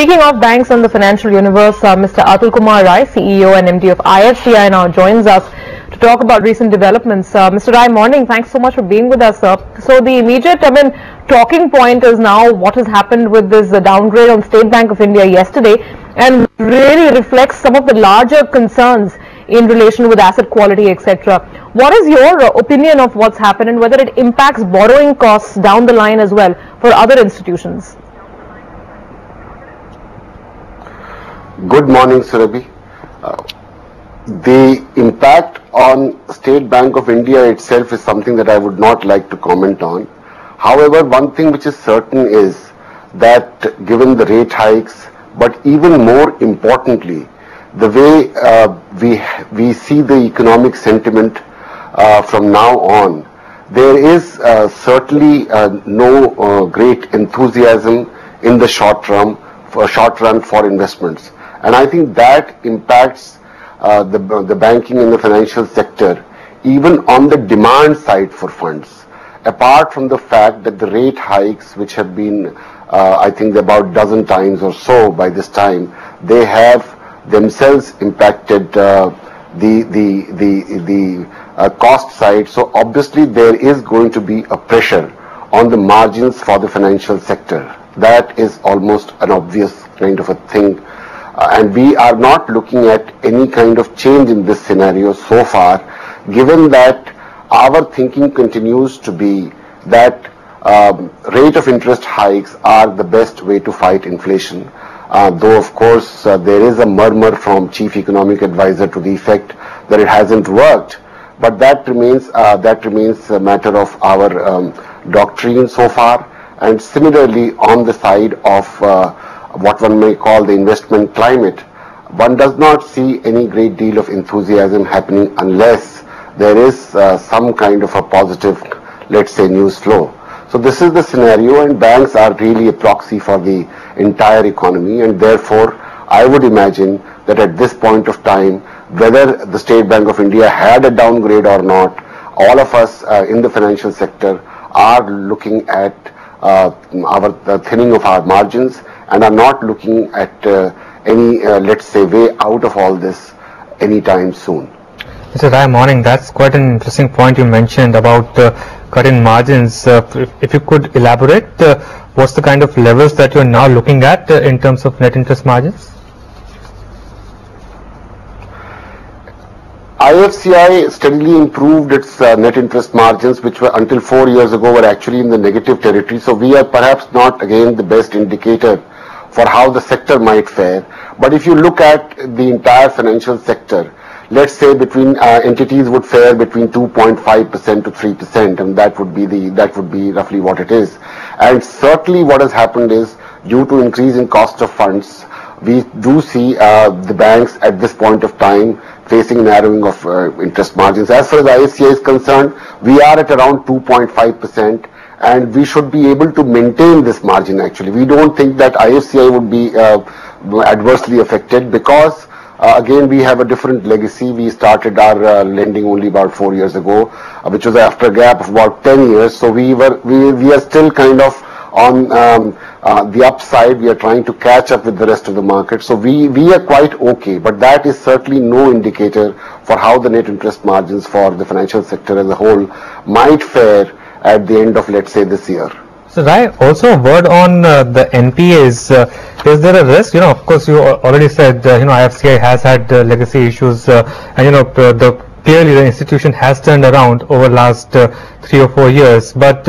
Speaking of banks and the financial universe, Mr. Atul Kumar Rai, CEO and MD of IFCI, now joins us to talk about recent developments. Mr. Rai, morning. Thanks so much for being with us, sir. So the immediate, talking point is now what has happened with this downgrade on State Bank of India yesterday, and really reflects some of the larger concerns in relation with asset quality, etc. What is your opinion of what's happened and whether it impacts borrowing costs down the line as well for other institutions? Good morning, Surabhi. The impact on State Bank of India itself is something that I would not like to comment on. However, one thing which is certain is that given the rate hikes, but even more importantly, the way we see the economic sentiment from now on, there is certainly no great enthusiasm in the short run for investments. And I think that impacts the banking and the financial sector, even on the demand side for funds. Apart from the fact that the rate hikes, which have been, I think, about a dozen times or so by this time, they have themselves impacted the cost side. So obviously there is going to be a pressure on the margins for the financial sector. That is almost an obvious kind of a thing. And we are not looking at any kind of change in this scenario so far, given that our thinking continues to be that rate of interest hikes are the best way to fight inflation. Though of course there is a murmur from Chief Economic Advisor to the effect that it hasn't worked, but that remains a matter of our doctrine so far. And similarly, on the side of what one may call the investment climate, one does not see any great deal of enthusiasm happening unless there is some kind of a positive, let's say, news flow. So this is the scenario, and banks are really a proxy for the entire economy, and therefore I would imagine that at this point of time, whether the State Bank of India had a downgrade or not, all of us in the financial sector are looking at the thinning of our margins and are not looking at any, let's say, way out of all this anytime soon. Mr. Rai, morning. That's quite an interesting point you mentioned about cutting margins. If you could elaborate, what's the kind of levels that you're now looking at in terms of net interest margins? IFCI steadily improved its net interest margins, which were until 4 years ago were actually in the negative territory. So we are perhaps not again the best indicator for how the sector might fare. But if you look at the entire financial sector, let's say between entities would fare between 2.5% to 3%, and that would be roughly what it is. And certainly what has happened is, due to increase in cost of funds, we do see the banks at this point of time facing narrowing of interest margins. As far as IFCI is concerned, we are at around 2.5%, and we should be able to maintain this margin actually. We don't think that IFCI would be adversely affected because again, we have a different legacy. We started our lending only about 4 years ago, which was after a gap of about 10 years. So we are still kind of on the upside. We are trying to catch up with the rest of the market. So we are quite okay, but that is certainly no indicator for how the net interest margins for the financial sector as a whole might fare at the end of, let's say, this year. So, Rai, also a word on the NPAs. Is there a risk? Of course, you already said, IFCI has had legacy issues, and, clearly the institution has turned around over the last 3 or 4 years. But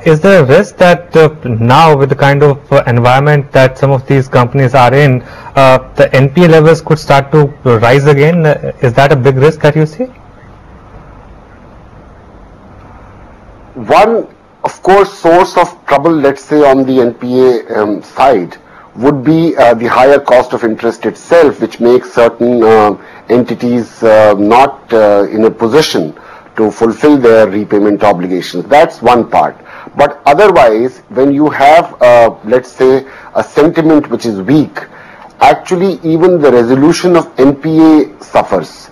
is there a risk that now, with the kind of environment that some of these companies are in, the NPA levels could start to rise again? Is that a big risk that you see? One, of course, source of trouble, let's say, on the NPA side would be the higher cost of interest itself, which makes certain entities not in a position to fulfill their repayment obligations. That's one part. But otherwise, when you have, let's say, a sentiment which is weak, actually even the resolution of NPA suffers.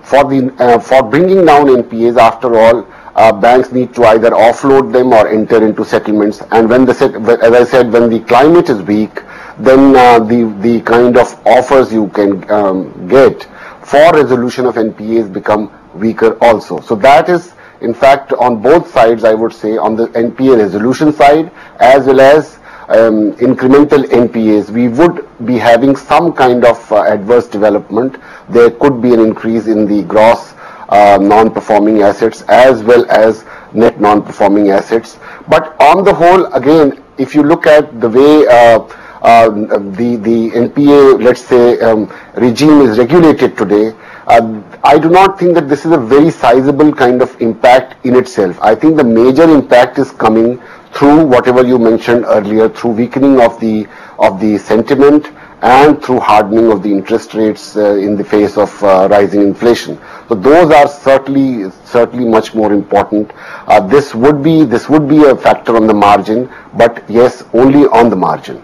For bringing down NPAs, after all, banks need to either offload them or enter into settlements. And when as I said, when the climate is weak, then the kind of offers you can get for resolution of NPAs become weaker also. So that is, in fact, on both sides, I would say, on the NPA resolution side as well as incremental NPAs, we would be having some kind of adverse development. There could be an increase in the gross non-performing assets as well as net non-performing assets. But on the whole, again, if you look at the way the NPA, let's say, regime is regulated today, I do not think that this is a very sizable kind of impact in itself. I think the major impact is coming through whatever you mentioned earlier, through weakening of the sentiment and through hardening of the interest rates in the face of rising inflation. So those are certainly much more important. This would be a factor on the margin, but yes, only on the margin.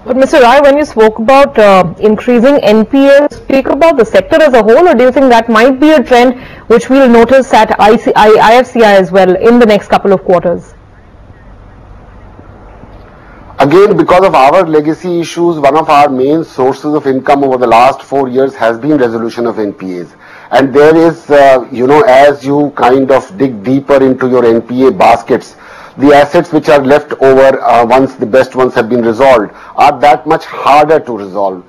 But Mr. Rai, when you spoke about increasing NPAs, speak about the sector as a whole, or do you think that might be a trend which we'll notice at IFCI as well in the next couple of quarters? Again, because of our legacy issues, one of our main sources of income over the last 4 years has been resolution of NPAs. And there is, as you kind of dig deeper into your NPA baskets, the assets which are left over once the best ones have been resolved are that much harder to resolve.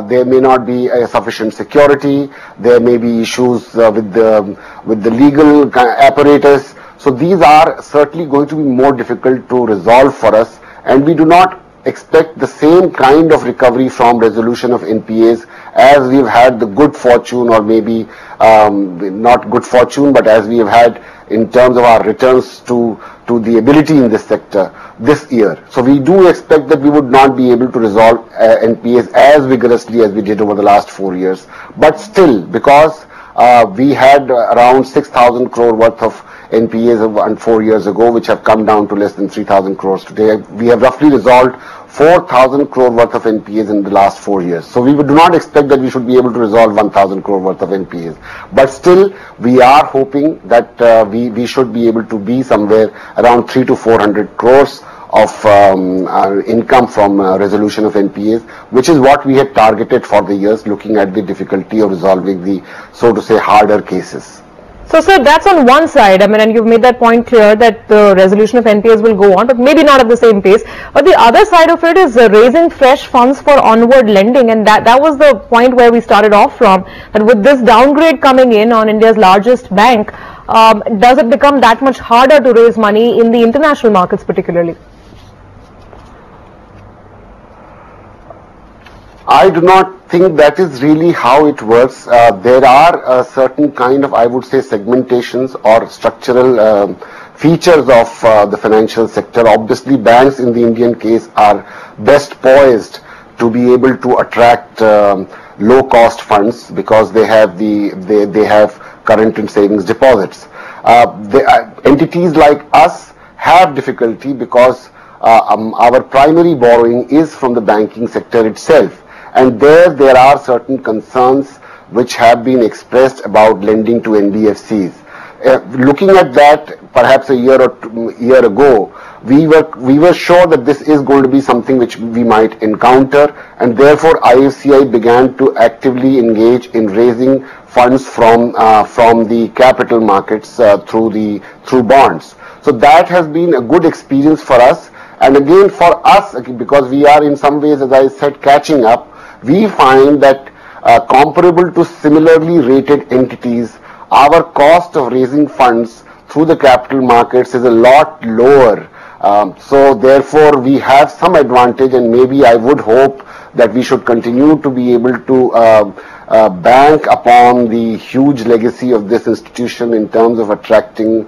There may not be sufficient security. There may be issues with the legal apparatus. So these are certainly going to be more difficult to resolve for us, and we do not expect the same kind of recovery from resolution of NPAs as we've had the good fortune, or maybe not good fortune, but as we have had in terms of our returns to the ability in this sector this year. So we do expect that we would not be able to resolve NPAs as vigorously as we did over the last 4 years. But still, because we had around 6,000 crore worth of NPAs 4 years ago, which have come down to less than 3,000 crores today. We have roughly resolved 4,000 crore worth of NPAs in the last 4 years. So we do not expect that we should be able to resolve 1,000 crore worth of NPAs. But still, we are hoping that we should be able to be somewhere around 300 to 400 crores of income from resolution of NPAs, which is what we had targeted for the years, looking at the difficulty of resolving the, so to say, harder cases. So, sir, that's on one side. I mean, and you've made that point clear that the resolution of NPAs will go on, but maybe not at the same pace. But the other side of it is raising fresh funds for onward lending, and that was the point where we started off from. And with this downgrade coming in on India's largest bank, does it become that much harder to raise money in the international markets particularly? I do not think that is really how it works. There are certain kind of, I would say, segmentations or structural features of the financial sector. Obviously, banks in the Indian case are best poised to be able to attract low-cost funds because they have they have current and savings deposits. Entities like us have difficulty because our primary borrowing is from the banking sector itself. And there are certain concerns which have been expressed about lending to NBFCs. Looking at that, perhaps a year ago, we were sure that this is going to be something which we might encounter, and therefore IFCI began to actively engage in raising funds from the capital markets through bonds. So that has been a good experience for us, and again for us, because we are in some ways, as I said, catching up. We find that comparable to similarly rated entities, our cost of raising funds through the capital markets is a lot lower. So therefore, we have some advantage, and maybe I would hope that we should continue to be able to bank upon the huge legacy of this institution in terms of attracting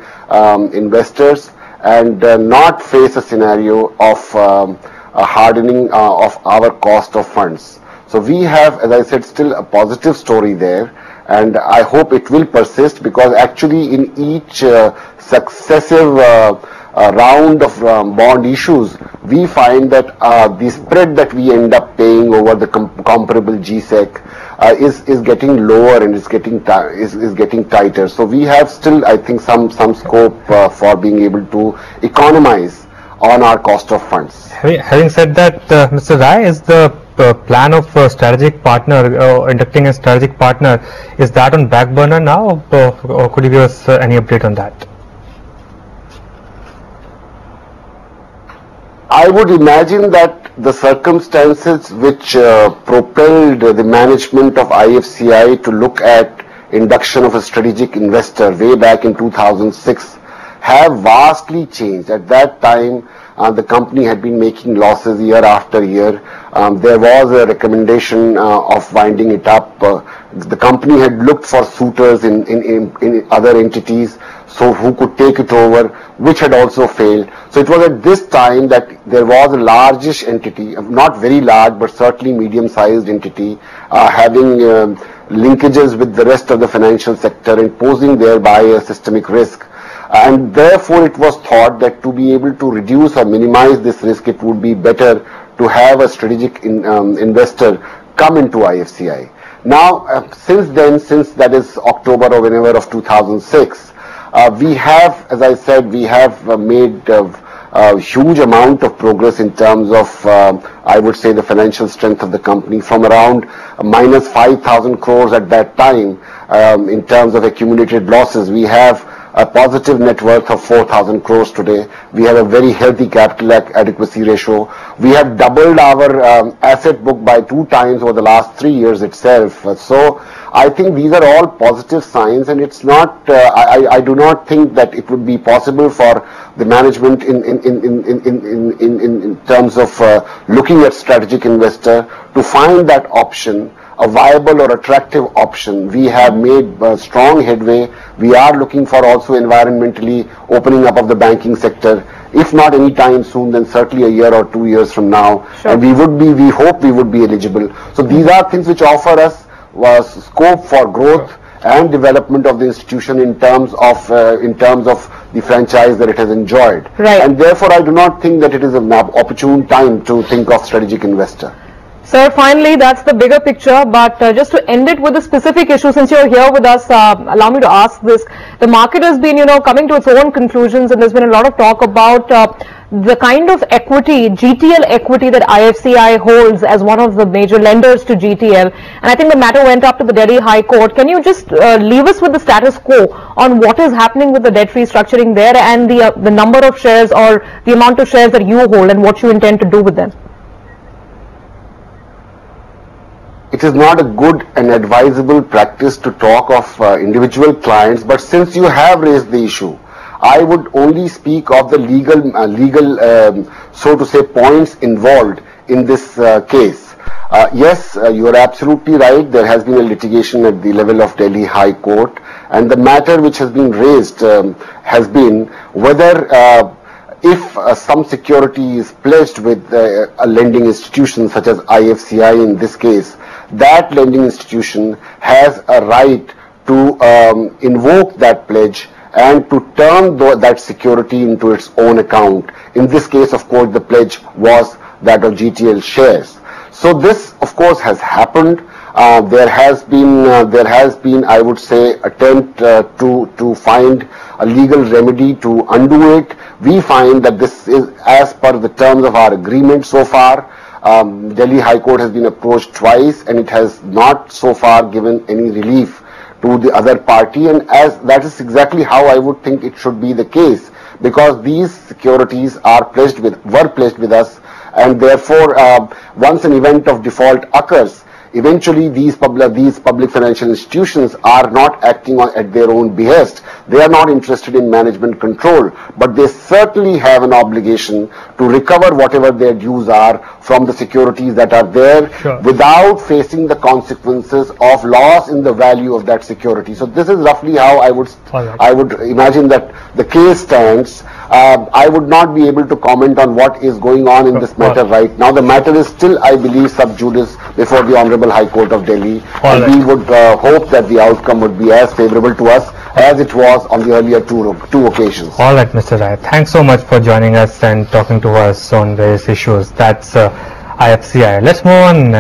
investors and not face a scenario of a hardening of our cost of funds. So we have, as I said, still a positive story there, and I hope it will persist, because actually in each successive round of bond issues, we find that the spread that we end up paying over the comparable GSEC is getting lower and is getting tighter. So we have still, I think, some scope for being able to economize on our cost of funds. Having said that, Mr. Rai, is the plan of strategic partner, inducting a strategic partner, is that on back burner now, or could you give us any update on that? I would imagine that the circumstances which propelled the management of IFCI to look at induction of a strategic investor way back in 2006 have vastly changed. At that time, the company had been making losses year after year. There was a recommendation of winding it up. The company had looked for suitors in other entities, so who could take it over, which had also failed. So it was at this time that there was a largish entity, not very large, but certainly medium-sized entity, having linkages with the rest of the financial sector and posing thereby a systemic risk. And therefore it was thought that to be able to reduce or minimize this risk, it would be better to have a strategic investor come into IFCI. Now, since then, since that is October or whenever of 2006, we have, as I said, we have made a huge amount of progress in terms of, I would say, the financial strength of the company from around minus 5,000 crores at that time in terms of accumulated losses. We have a positive net worth of 4,000 crores today. We have a very healthy capital adequacy ratio. We have doubled our asset book by 2 times over the last 3 years itself. So I think these are all positive signs, and it's not, I do not think that it would be possible for the management in terms of looking at strategic investor to find that option a viable or attractive option. We have made strong headway. We are looking for also environmentally opening up of the banking sector. If not any time soon, then certainly a year or 2 years from now. Sure. And we hope we would be eligible. So these are things which offer us scope for growth and development of the institution in terms of the franchise that it has enjoyed. Right. And therefore, I do not think that it is an opportune time to think of strategic investor. Sir, finally, that's the bigger picture, but just to end it with a specific issue, since you're here with us, allow me to ask this. The market has been, coming to its own conclusions, and there's been a lot of talk about the kind of equity, GTL equity, that IFCI holds as one of the major lenders to GTL. And I think the matter went up to the Delhi High Court. Can you just leave us with the status quo on what is happening with the debt restructuring there and the number of shares or the amount of shares that you hold and what you intend to do with them? It is not a good and advisable practice to talk of individual clients, but since you have raised the issue, I would only speak of the legal, so to say, points involved in this case. Yes, you are absolutely right. There has been a litigation at the level of Delhi High Court, and the matter which has been raised has been whether if some security is pledged with a lending institution such as IFCI in this case, that lending institution has a right to invoke that pledge and to turn that security into its own account. In this case, of course, the pledge was that of GTL shares. So this, of course, has happened. There has been, I would say, attempt to find a legal remedy to undo it. We find that this is as per the terms of our agreement so far. Delhi High Court has been approached twice, and it has not so far given any relief to the other party, and as that is exactly how I would think it should be the case, because these securities were pledged with us, and therefore once an event of default occurs, eventually these public financial institutions are not acting at their own behest. They are not interested in management control, but they certainly have an obligation to recover whatever their dues are from the securities that are there, sure, without facing the consequences of loss in the value of that security. So this is roughly how I would imagine that the case stands. I would not be able to comment on what is going on in this matter right now. The matter is still, I believe, sub judice before the Honorable High Court of Delhi, and we would hope that the outcome would be as favorable to us as it was on the earlier two occasions. All right, Mr. Rai, thanks so much for joining us and talking to us on various issues. That's IFCI. Let's move on.